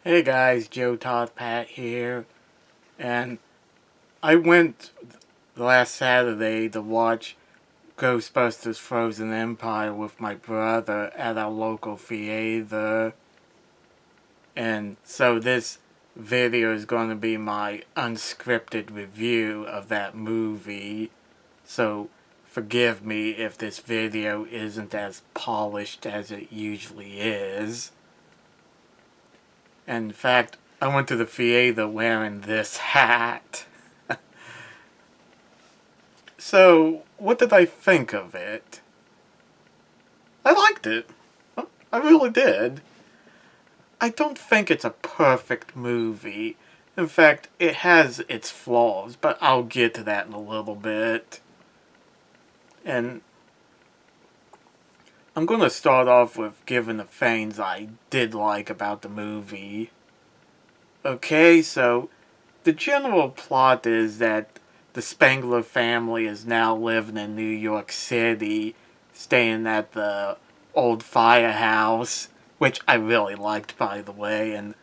Hey guys, Tophat here, and I went last Saturday to watch Ghostbusters Frozen Empire with my brother at our local theater, and so this video is going to be my unscripted review of that movie, so forgive me if this video isn't as polished as it usually is. In fact, I went to the theater wearing this hat. So, what did I think of it? I liked it. I really did. I don't think it's a perfect movie. In fact, it has its flaws, but I'll get to that in a little bit. And I'm going to start off with giving the things I did like about the movie. Okay, so the general plot is that the Spengler family is now living in New York City, staying at the old firehouse, which I really liked, by the way, and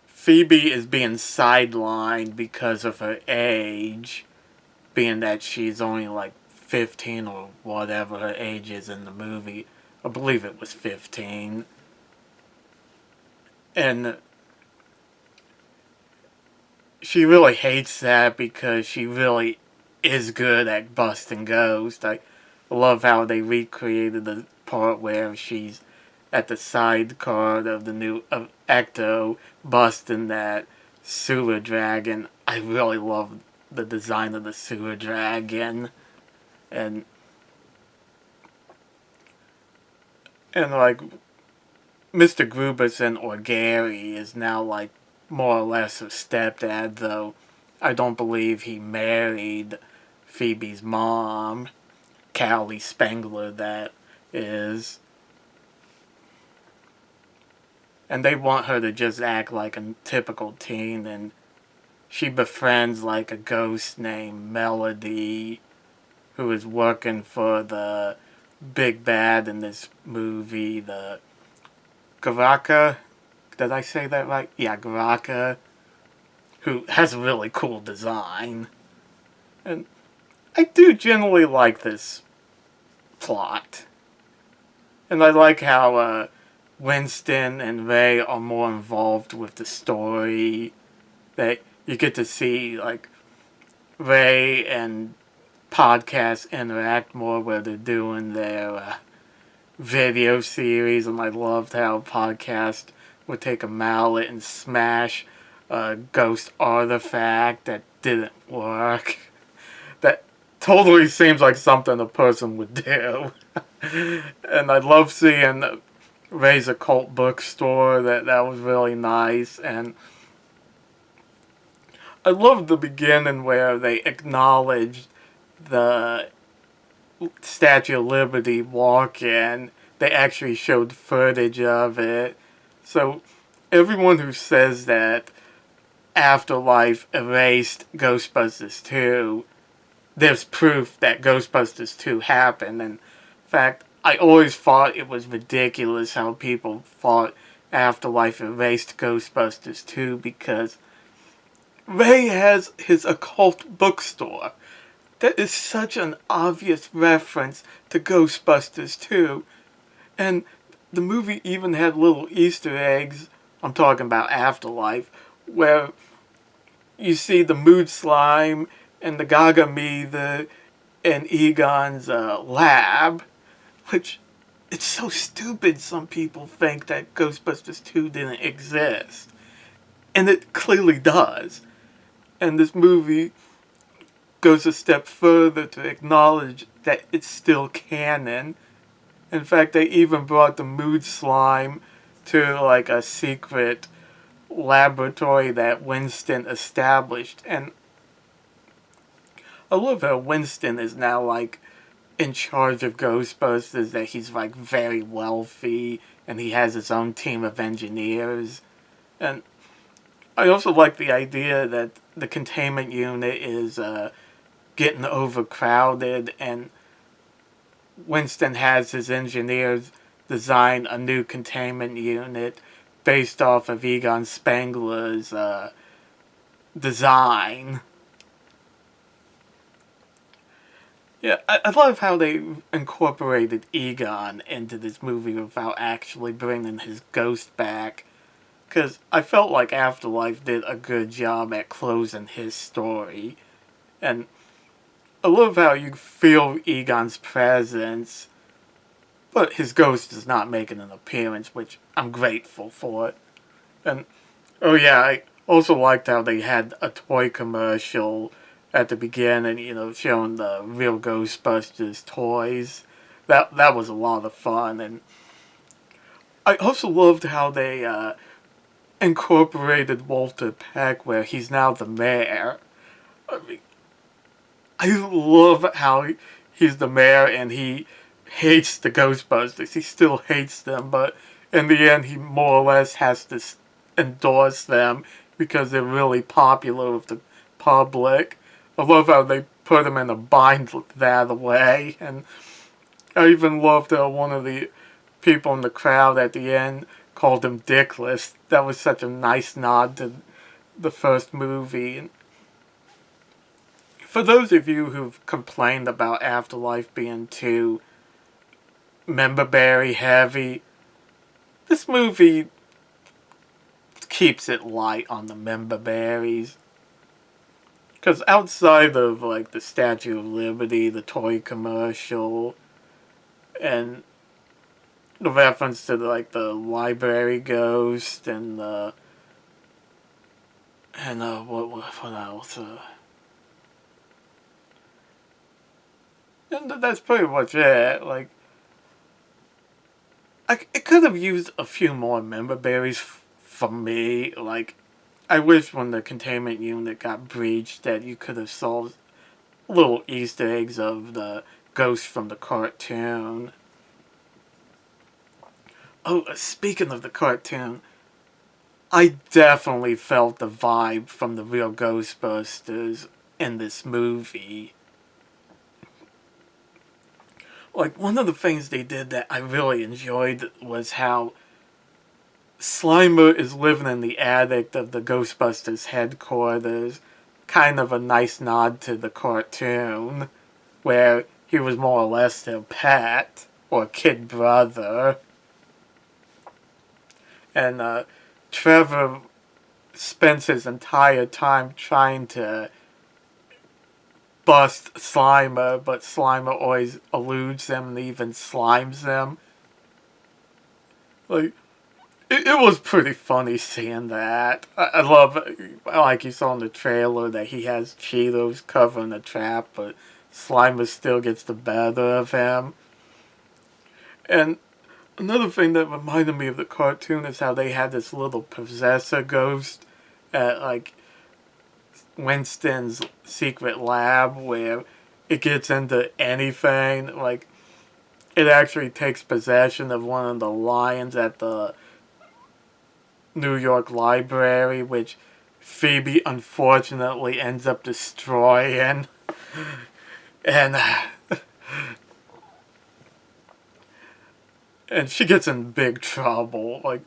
Phoebe is being sidelined because of her age, being that she's only like 15 or whatever her age is in the movie. I believe it was 15. And she really hates that because she really is good at busting ghosts. I love how they recreated the part where she's at the sidecar of the new Ecto busting that sewer dragon. I really love the design of the sewer dragon, and like Mr. Gruberson or Gary is now like more or less her stepdad, though I don't believe he married Phoebe's mom, Callie Spengler, that is. And they want her to just act like a typical teen, and she befriends like a ghost named Melody, who is working for the big bad in this movie, the Garaka. Did I say that right? Yeah, Garaka, who has a really cool design. And I do generally like this plot. And I like how Winston and Ray are more involved with the story. That you get to see like Ray and Podcast interact more where they're doing their video series, and I loved how Podcast would take a mallet and smash a ghost artifact that didn't work. That totally seems like something a person would do. And I love seeing Ray's Occult Bookstore. That was really nice. And I loved the beginning where they acknowledged the Statue of Liberty walk-in. They actually showed footage of it. So everyone who says that Afterlife erased Ghostbusters 2, there's proof that Ghostbusters 2 happened. In fact, I always thought it was ridiculous how people thought Afterlife erased Ghostbusters 2 because Ray has his occult bookstore. That is such an obvious reference to Ghostbusters 2. And the movie even had little Easter eggs, I'm talking about Afterlife, where you see the Mood Slime and the Gargamel in Egon's lab, which it's so stupid some people think that Ghostbusters 2 didn't exist. And it clearly does. And this movie goes a step further to acknowledge that it's still canon. In fact, they even brought the Mood Slime to like a secret laboratory that Winston established. And I love how Winston is now like in charge of Ghostbusters, that he's like very wealthy and he has his own team of engineers. And I also like the idea that the containment unit is getting overcrowded, and Winston has his engineers design a new containment unit based off of Egon Spengler's design. Yeah, I love how they incorporated Egon into this movie without actually bringing his ghost back. Because I felt like Afterlife did a good job at closing his story. And I love how you feel Egon's presence, but his ghost is not making an appearance, which I'm grateful for. And, oh yeah, I also liked how they had a toy commercial at the beginning, showing the real Ghostbusters toys. That was a lot of fun. And I also loved how they incorporated Walter Peck, where he's now the mayor. I mean, I love how he's the mayor and he hates the Ghostbusters. He still hates them, but in the end, he more or less has to endorse them because they're really popular with the public. I love how they put him in a bind that way, and I even loved how one of the people in the crowd at the end called him Dickless. That was such a nice nod to the first movie. And for those of you who've complained about Afterlife being too member-berry heavy, this movie keeps it light on the member-berries. Because outside of, like, the Statue of Liberty, the toy commercial, and the reference to, like, the library ghost, and what else? And that's pretty much it. Like, it could have used a few more member berries for me. Like, I wish when the containment unit got breached that you could have solved little Easter eggs of the ghost from the cartoon. Oh, speaking of the cartoon, I definitely felt the vibe from the real Ghostbusters in this movie. Like, one of the things they did that I really enjoyed was how Slimer is living in the attic of the Ghostbusters headquarters. Kind of a nice nod to the cartoon, where he was more or less their pet, or kid brother. And Trevor spends his entire time trying to bust Slimer, but Slimer always eludes him and even slimes him. Like, it was pretty funny seeing that. I love, like you saw in the trailer, that he has Cheetos covering the trap, but Slimer still gets the better of him. And another thing that reminded me of the cartoon is how they had this little possessor ghost at, like, Winston's secret lab, where it gets into anything. Like, it actually takes possession of one of the lions at the New York Library, which Phoebe unfortunately ends up destroying. And and she gets in big trouble. Like,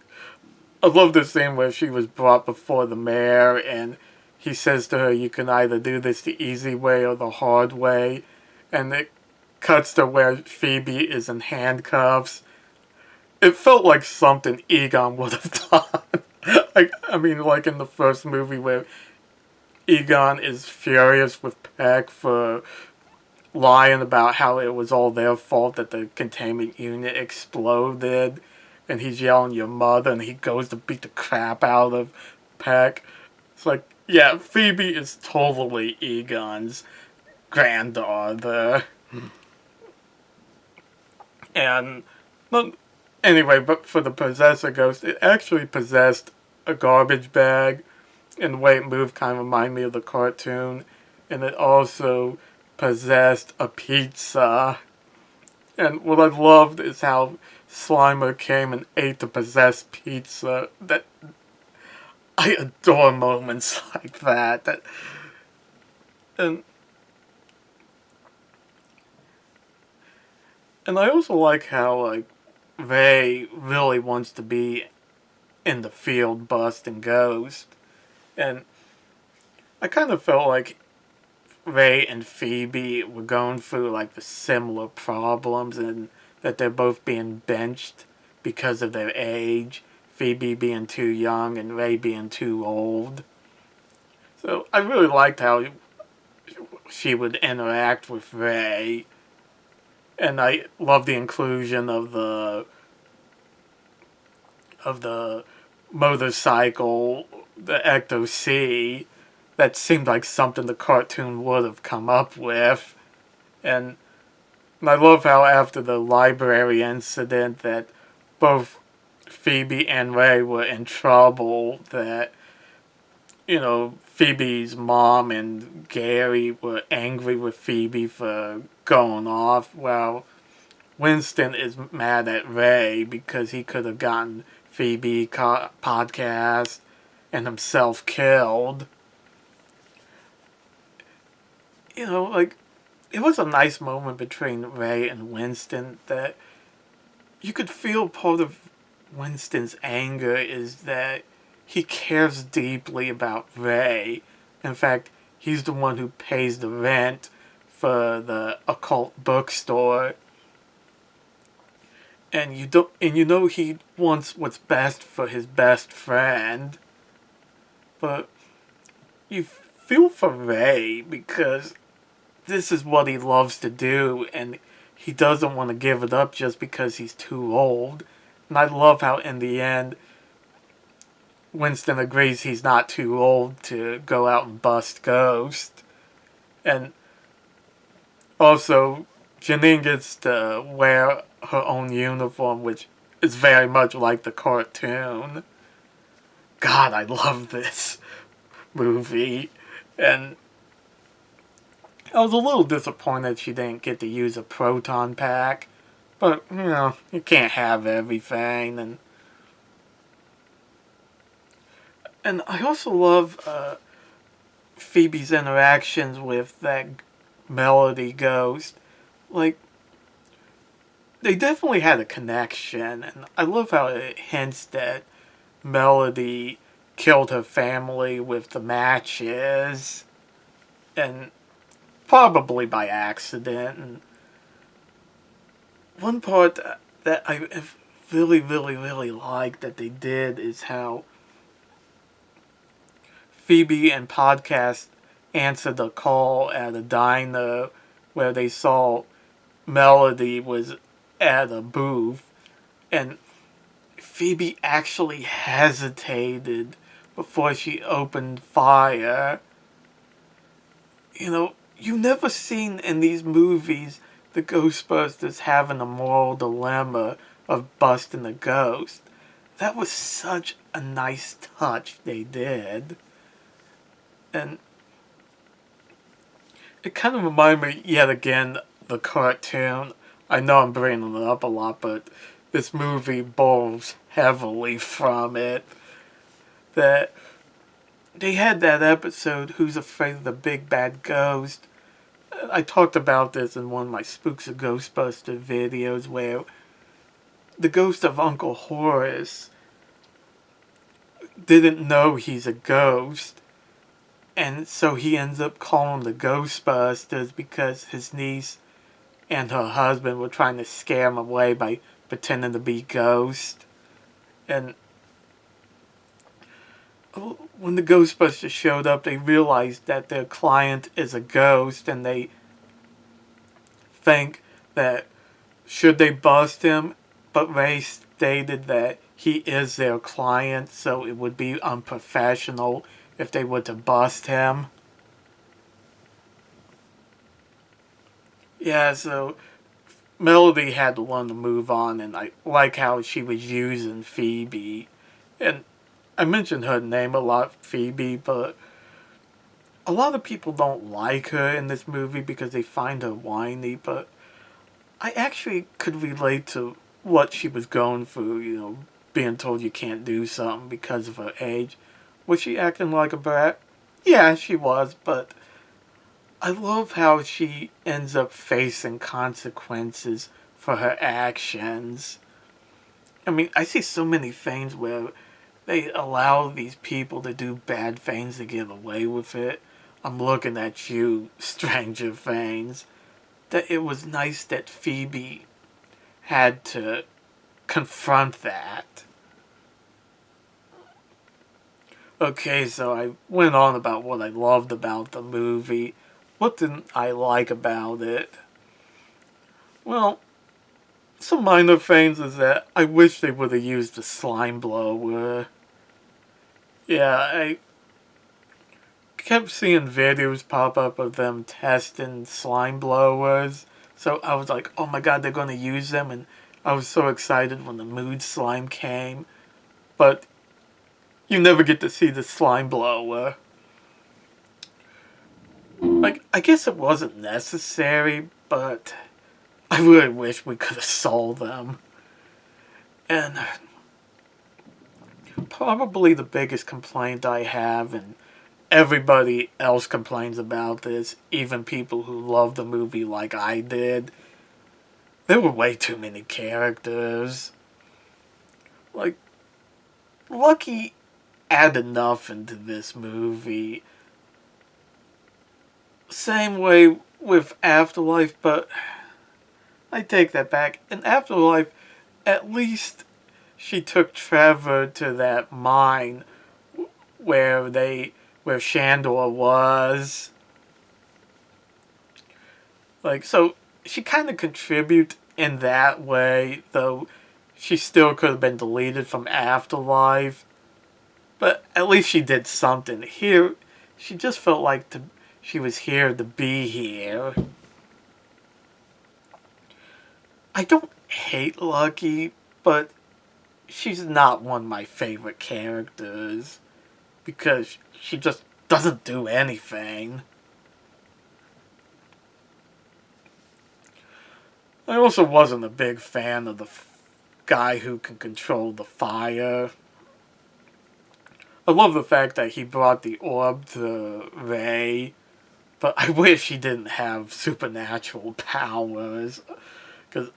I love the scene where she was brought before the mayor and he says to her, you can either do this the easy way or the hard way. And it cuts to where Phoebe is in handcuffs. It felt like something Egon would have done. Like in the first movie where Egon is furious with Peck for lying about how it was all their fault that the containment unit exploded, and he's yelling your mother, and he goes to beat the crap out of Peck. It's like, yeah, Phoebe is totally Egon's granddaughter. And anyway, but for the possessor ghost, it actually possessed a garbage bag, and the way it moved kind of reminded me of the cartoon. And it also possessed a pizza. And what I loved is how Slimer came and ate the possessed pizza. That I adore moments like that. And I also like how, like, Ray really wants to be in the field busting Ghost. And I kind of felt like Ray and Phoebe were going through like the similar problems, and that they're both being benched because of their age. Phoebe being too young and Ray being too old. So I really liked how she would interact with Ray, and I love the inclusion of the motorcycle, the Ecto C. That seemed like something the cartoon would have come up with. And I love how after the library incident that both Phoebe and Ray were in trouble, that, Phoebe's mom and Gary were angry with Phoebe for going off, while Winston is mad at Ray because he could have gotten Phoebe podcast and himself killed. Like, it was a nice moment between Ray and Winston that you could feel part of Winston's anger is that he cares deeply about Ray. In fact, he's the one who pays the rent for the occult bookstore. And he wants what's best for his best friend. But you feel for Ray because this is what he loves to do, and he doesn't want to give it up just because he's too old. And I love how in the end Winston agrees he's not too old to go out and bust Ghost. And also, Janine gets to wear her own uniform, which is very much like the cartoon. God, I love this movie. And I was a little disappointed she didn't get to use a proton pack. But, you can't have everything. And I also love Phoebe's interactions with that Melody Ghost. Like, they definitely had a connection. And I love how it hints that Melody killed her family with the matches. And probably by accident. And one part that I really, really, really like that they did is how Phoebe and Podcast answered a call at a diner where they saw Melody was at a booth, and Phoebe actually hesitated before she opened fire. You've never seen in these movies the Ghostbusters having a moral dilemma of busting a ghost. That was such a nice touch they did. And it kind of reminded me, yet again, the cartoon. I know I'm bringing it up a lot, but this movie borrows heavily from it. That they had that episode, Who's Afraid of the Big Bad Ghost? I talked about this in one of my Spooks of Ghostbusters videos, where the ghost of Uncle Horace didn't know he's a ghost, and so he ends up calling the Ghostbusters because his niece and her husband were trying to scare him away by pretending to be ghosts. And when the Ghostbusters showed up, they realized that their client is a ghost, and they think that should they bust him, but Ray stated that he is their client, so it would be unprofessional if they were to bust him. Yeah, so Melody had to learn to move on, and I like how she was using Phoebe. And I mentioned her name a lot, Phoebe, but a lot of people don't like her in this movie because they find her whiny, but I actually could relate to what she was going through, being told you can't do something because of her age. Was she acting like a brat? Yeah, she was, but I love how she ends up facing consequences for her actions. I mean, I see so many things where they allow these people to do bad things to get away with it. I'm looking at you, Stranger Things. That it was nice that Phoebe had to confront that. Okay, so I went on about what I loved about the movie. What didn't I like about it? Well, some minor things is that I wish they would have used the slime blower. Yeah, I kept seeing videos pop up of them testing slime blowers. So I was like, oh my god, they're going to use them. And I was so excited when the mood slime came. But you never get to see the slime blower. Like, I guess it wasn't necessary, but I really wish we could have sold them. And probably the biggest complaint I have, and everybody else complains about this, even people who love the movie like I did, there were way too many characters. Like, Lucky added enough into this movie. Same way with Afterlife, but I take that back. In Afterlife, at least she took Trevor to that mine where Shandor was. Like, so she kind of contribute in that way, though she still could have been deleted from Afterlife. But at least she did something. Here, she just felt like she was here to be here. I don't hate Lucky, but she's not one of my favorite characters because she just doesn't do anything. I also wasn't a big fan of the guy who can control the fire. I love the fact that he brought the orb to Ray, but I wish he didn't have supernatural powers. Because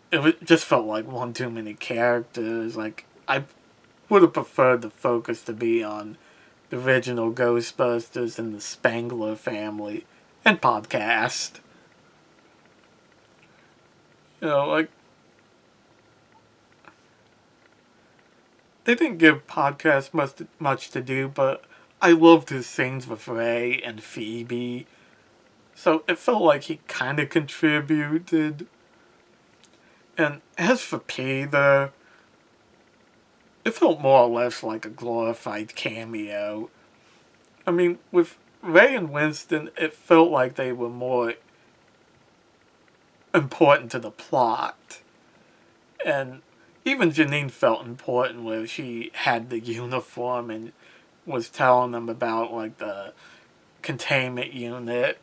just felt like one too many characters. Like, I would have preferred the focus to be on the original Ghostbusters and the Spangler family and podcast. You know, like, they didn't give podcast much to do, but I loved his scenes with Ray and Phoebe. So it felt like he kind of contributed. And as for Peter, it felt more or less like a glorified cameo. I mean, with Ray and Winston, it felt like they were more important to the plot. And even Janine felt important where she had the uniform and was telling them about, like, the containment unit.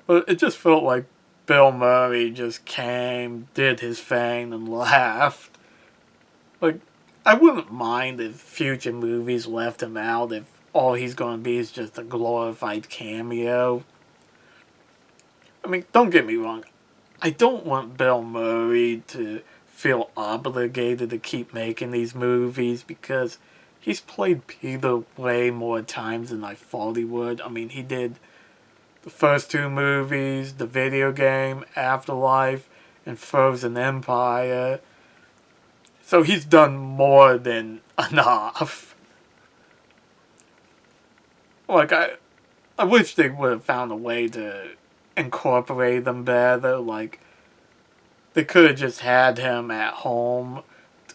But it just felt like Bill Murray just came, did his thing, and left. Like, I wouldn't mind if future movies left him out if all he's going to be is just a glorified cameo. I mean, don't get me wrong. I don't want Bill Murray to feel obligated to keep making these movies because he's played Peter way more times than I thought he would. I mean, he did the first two movies, the video game, Afterlife, and Frozen Empire. So he's done more than enough. Like, I wish they would have found a way to incorporate them better. Like, they could have just had him at home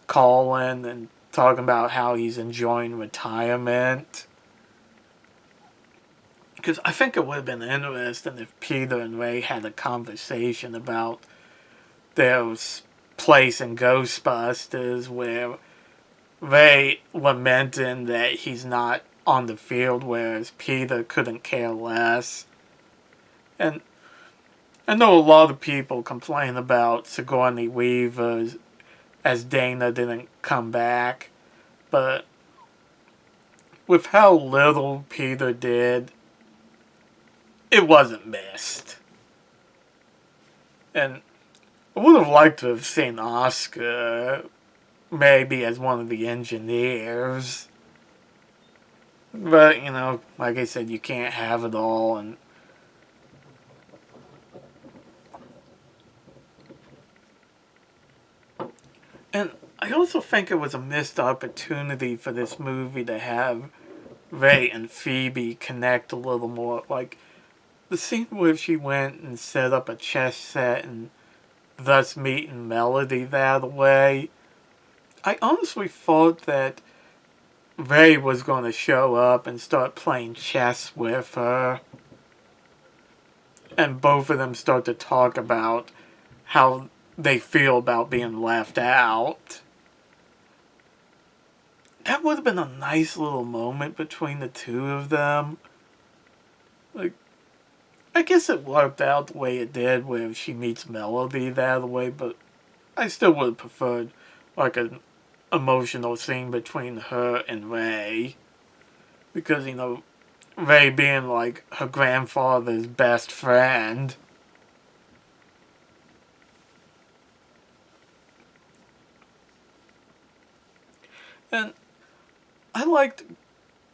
calling and talking about how he's enjoying retirement. Because I think it would have been interesting if Peter and Ray had a conversation about their place in Ghostbusters where Ray lamenting that he's not on the field, whereas Peter couldn't care less. And I know a lot of people complain about Sigourney Weaver as Dana didn't come back, but with how little Peter did, it wasn't missed. And I would have liked to have seen Oscar maybe as one of the engineers. But, like I said, you can't have it all. And I also think it was a missed opportunity for this movie to have Ray and Phoebe connect a little more. Like, the scene where she went and set up a chess set and thus meeting Melody that way. I honestly thought that Ray was going to show up and start playing chess with her. And both of them start to talk about how they feel about being left out. That would have been a nice little moment between the two of them. Like, I guess it worked out the way it did, where she meets Melody that way, but I still would have preferred, like, an emotional scene between her and Ray. Because, Ray being, like, her grandfather's best friend. And I liked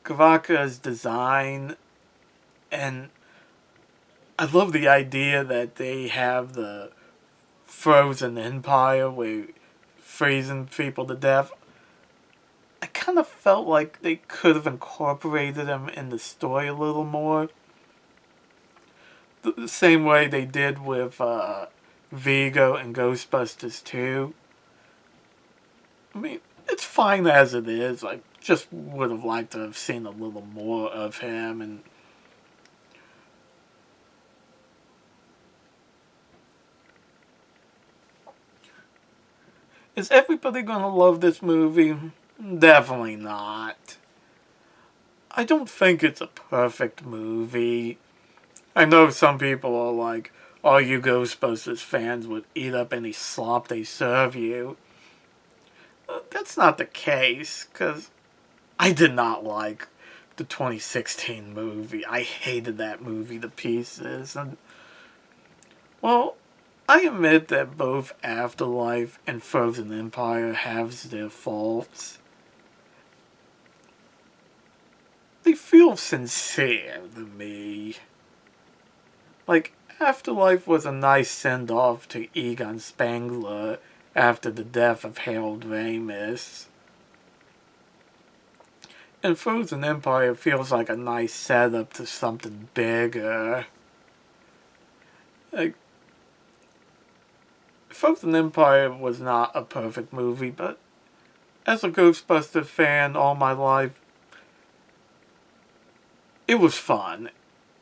Gavaka's design, and I love the idea that they have the frozen empire where freezing people to death. I kind of felt like they could have incorporated them in the story a little more. The same way they did with Vigo and Ghostbusters 2. I mean, it's fine as it is. I just would have liked to have seen a little more of him. And is everybody gonna love this movie? Definitely not. I don't think it's a perfect movie. I know some people are like, all you Ghostbusters fans would eat up any slop they serve you. That's not the case, because I did not like the 2016 movie. I hated that movie to pieces. And, well, I admit that both Afterlife and Frozen Empire have their faults. They feel sincere to me. Like, Afterlife was a nice send-off to Egon Spangler after the death of Harold Ramis. And Frozen Empire feels like a nice setup to something bigger. Like, Frozen Empire was not a perfect movie, but as a Ghostbusters fan all my life, it was fun.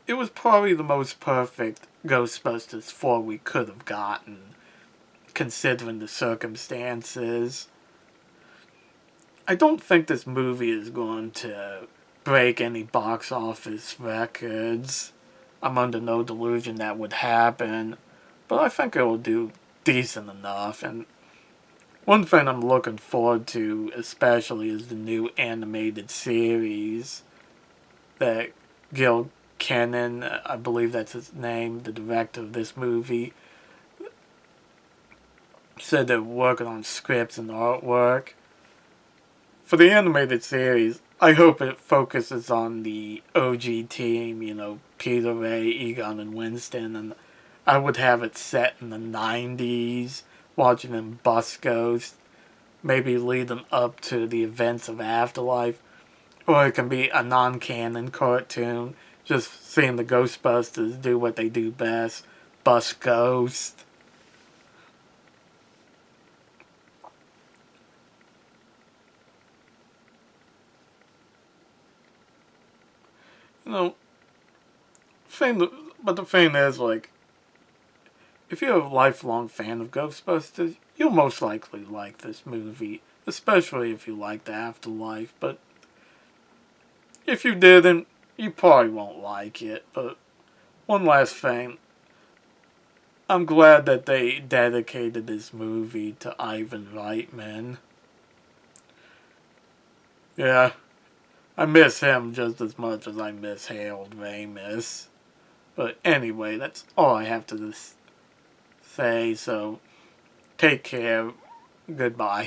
It was probably the most perfect Ghostbusters 4 we could have gotten, considering the circumstances. I don't think this movie is going to break any box office records. I'm under no delusion that would happen, but I think it will do decent enough. And one thing I'm looking forward to especially is the new animated series that Gil Kennan, I believe that's his name, the director of this movie, said they're working on scripts and artwork. For the animated series, I hope it focuses on the OG team, Peter, Ray, Egon, and Winston, and I would have it set in the 90s, watching them bust ghosts, maybe lead them up to the events of Afterlife, or it can be a non-canon cartoon, just seeing the Ghostbusters do what they do best, bust ghosts. You know, but the thing is, like, if you're a lifelong fan of Ghostbusters, you'll most likely like this movie, especially if you like the Afterlife. But if you didn't, you probably won't like it. But one last thing, I'm glad that they dedicated this movie to Ivan Reitman. Yeah, I miss him just as much as I miss Harold Ramis. But anyway, that's all I have to say, so take care. Goodbye.